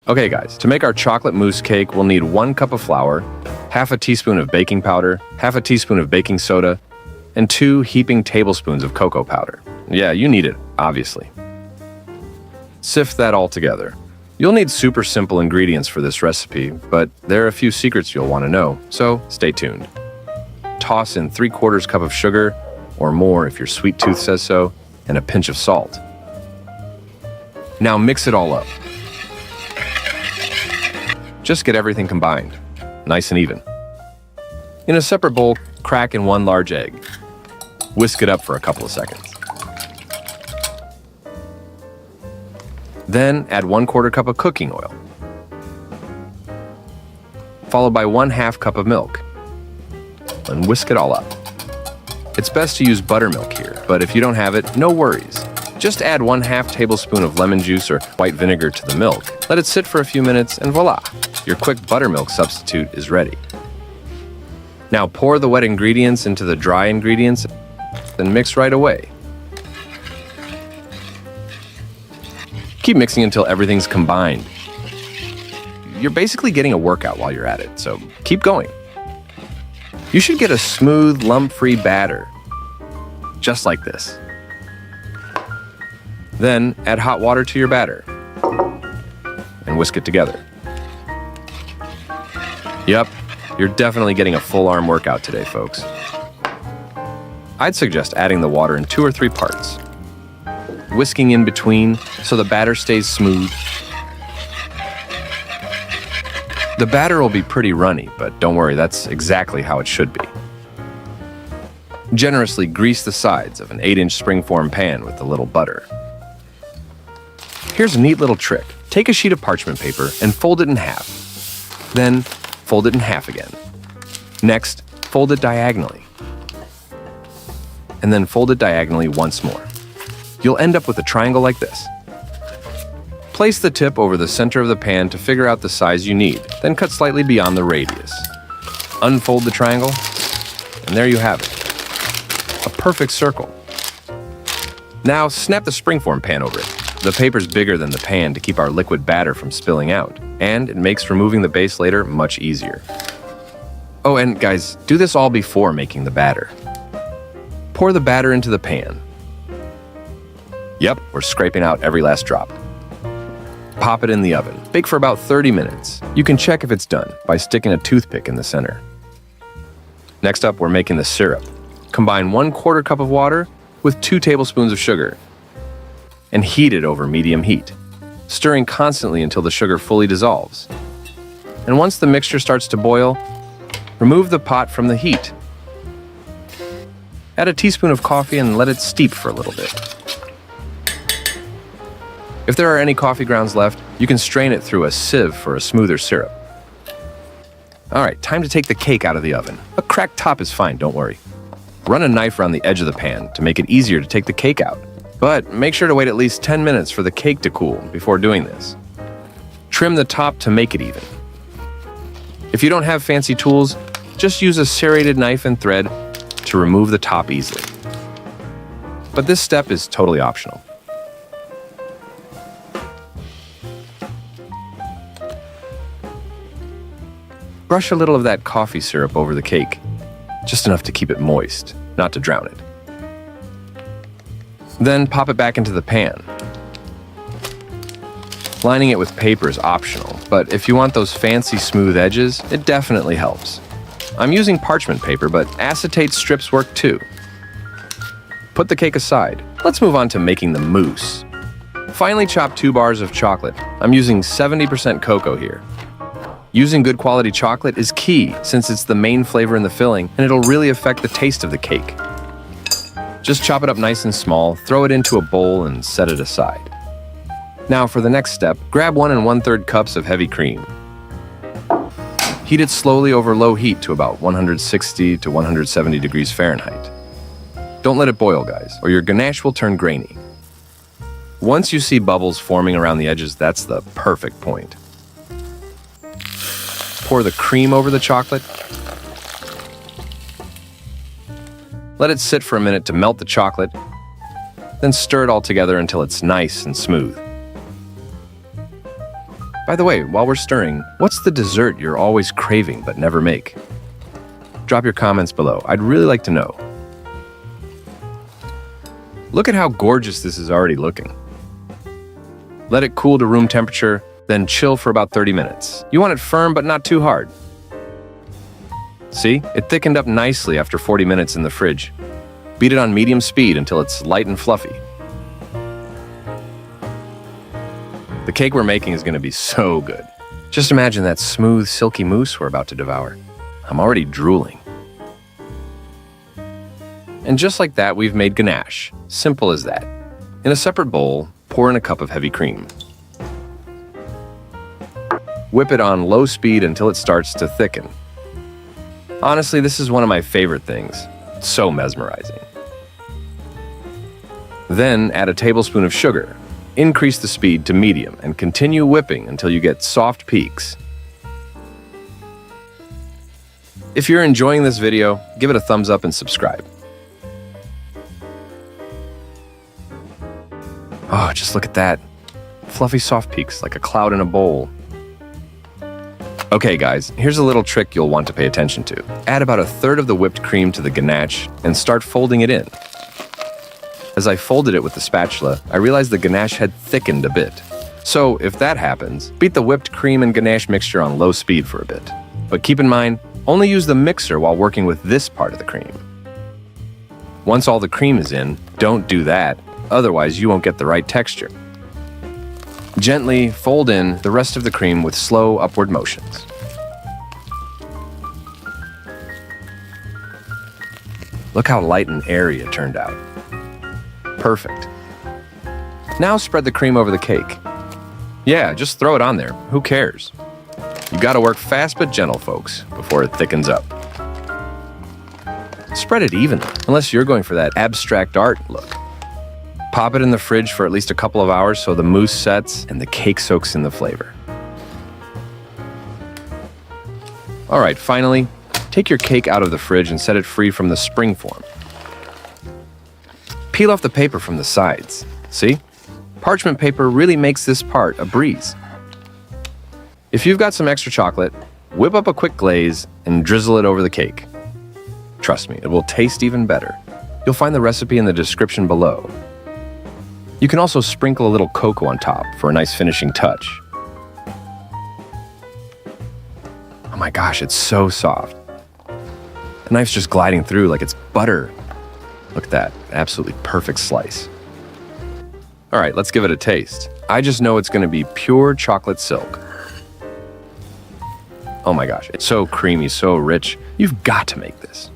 Okay guys, to make our chocolate mousse cake, we'll need 1 cup of flour, half a teaspoon of baking powder, half a teaspoon of baking soda, and 2 heaping tablespoons of cocoa powder. Yeah, you need it, obviously. Sift that all together. You'll need super simple ingredients for this recipe, but there are a few secrets you'll want to know, so stay tuned. Toss in 3/4 cup of sugar, or more if your sweet tooth says so, and a pinch of salt. Now mix it all up. Just get everything combined, nice and even. In a separate bowl, crack in 1 large egg. Whisk it up for a couple of seconds. Then add 1/4 cup of cooking oil, followed by 1/2 cup of milk, and whisk it all up. It's best to use buttermilk here, but if you don't have it, no worries. Just add 1/2 tablespoon of lemon juice or white vinegar to the milk. Let it sit for a few minutes and voila, your quick buttermilk substitute is ready. Now pour the wet ingredients into the dry ingredients and mix right away. Keep mixing until everything's combined. You're basically getting a workout while you're at it, so keep going. You should get a smooth, lump-free batter, just like this. Then add hot water to your batter and whisk it together. Yep, you're definitely getting a full arm workout today, folks. I'd suggest adding the water in 2 or 3 parts, whisking in between so the batter stays smooth. The batter will be pretty runny, but don't worry, that's exactly how it should be. Generously grease the sides of an 8-inch springform pan with a little butter. Here's a neat little trick. Take a sheet of parchment paper and fold it in half. Then fold it in half again. Next, fold it diagonally. And then fold it diagonally once more. You'll end up with a triangle like this. Place the tip over the center of the pan to figure out the size you need, then cut slightly beyond the radius. Unfold the triangle, and there you have it. A perfect circle. Now snap the springform pan over it. The paper's bigger than the pan to keep our liquid batter from spilling out, and it makes removing the base later much easier. Oh, and guys, do this all before making the batter. Pour the batter into the pan. Yep, we're scraping out every last drop. Pop it in the oven. Bake for about 30 minutes. You can check if it's done by sticking a toothpick in the center. Next up, we're making the syrup. Combine 1/4 cup of water with 2 tablespoons of sugar and heat it over medium heat, stirring constantly until the sugar fully dissolves. And once the mixture starts to boil, remove the pot from the heat. Add a teaspoon of coffee and let it steep for a little bit. If there are any coffee grounds left, you can strain it through a sieve for a smoother syrup. All right, time to take the cake out of the oven. A cracked top is fine, don't worry. Run a knife around the edge of the pan to make it easier to take the cake out. But make sure to wait at least 10 minutes for the cake to cool before doing this. Trim the top to make it even. If you don't have fancy tools, just use a serrated knife and thread to remove the top easily. But this step is totally optional. Brush a little of that coffee syrup over the cake, just enough to keep it moist, not to drown it. Then pop it back into the pan. Lining it with paper is optional, but if you want those fancy smooth edges, it definitely helps. I'm using parchment paper, but acetate strips work too. Put the cake aside. Let's move on to making the mousse. Finely chop 2 bars of chocolate. I'm using 70% cocoa here. Using good quality chocolate is key since it's the main flavor in the filling and it'll really affect the taste of the cake. Just chop it up nice and small, throw it into a bowl and set it aside. Now for the next step, grab 1 1/3 cups of heavy cream. Heat it slowly over low heat to about 160 to 170 degrees Fahrenheit. Don't let it boil, guys, or your ganache will turn grainy. Once you see bubbles forming around the edges, that's the perfect point. Pour the cream over the chocolate. Let it sit for a minute to melt the chocolate, then stir it all together until it's nice and smooth. By the way, while we're stirring, what's the dessert you're always craving but never make? Drop your comments below. I'd really like to know. Look at how gorgeous this is already looking. Let it cool to room temperature, then chill for about 30 minutes. You want it firm but not too hard. See, it thickened up nicely after 40 minutes in the fridge. Beat it on medium speed until it's light and fluffy. The cake we're making is going to be so good. Just imagine that smooth, silky mousse we're about to devour. I'm already drooling. And just like that, we've made ganache. Simple as that. In a separate bowl, pour in a cup of heavy cream. Whip it on low speed until it starts to thicken. Honestly, this is one of my favorite things. It's so mesmerizing. Then add a tablespoon of sugar. Increase the speed to medium and continue whipping until you get soft peaks. If you're enjoying this video, give it a thumbs up and subscribe. Oh, just look at that. Fluffy soft peaks like a cloud in a bowl. Okay guys, here's a little trick you'll want to pay attention to. Add about 1/3 of the whipped cream to the ganache and start folding it in. As I folded it with the spatula, I realized the ganache had thickened a bit. So if that happens, beat the whipped cream and ganache mixture on low speed for a bit. But keep in mind, only use the mixer while working with this part of the cream. Once all the cream is in, don't do that, otherwise you won't get the right texture. Gently fold in the rest of the cream with slow upward motions. Look how light and airy it turned out. Perfect. Now spread the cream over the cake. Yeah, just throw it on there. Who cares? You gotta work fast but gentle, folks, before it thickens up. Spread it evenly, unless you're going for that abstract art look. Pop it in the fridge for at least a couple of hours so the mousse sets and the cake soaks in the flavor. All right, finally, take your cake out of the fridge and set it free from the spring form. Peel off the paper from the sides. See? Parchment paper really makes this part a breeze. If you've got some extra chocolate, whip up a quick glaze and drizzle it over the cake. Trust me, it will taste even better. You'll find the recipe in the description below. You can also sprinkle a little cocoa on top for a nice finishing touch. Oh my gosh, it's so soft. The knife's just gliding through like it's butter. Look at that, absolutely perfect slice. All right, let's give it a taste. I just know it's gonna be pure chocolate silk. Oh my gosh, it's so creamy, so rich. You've got to make this.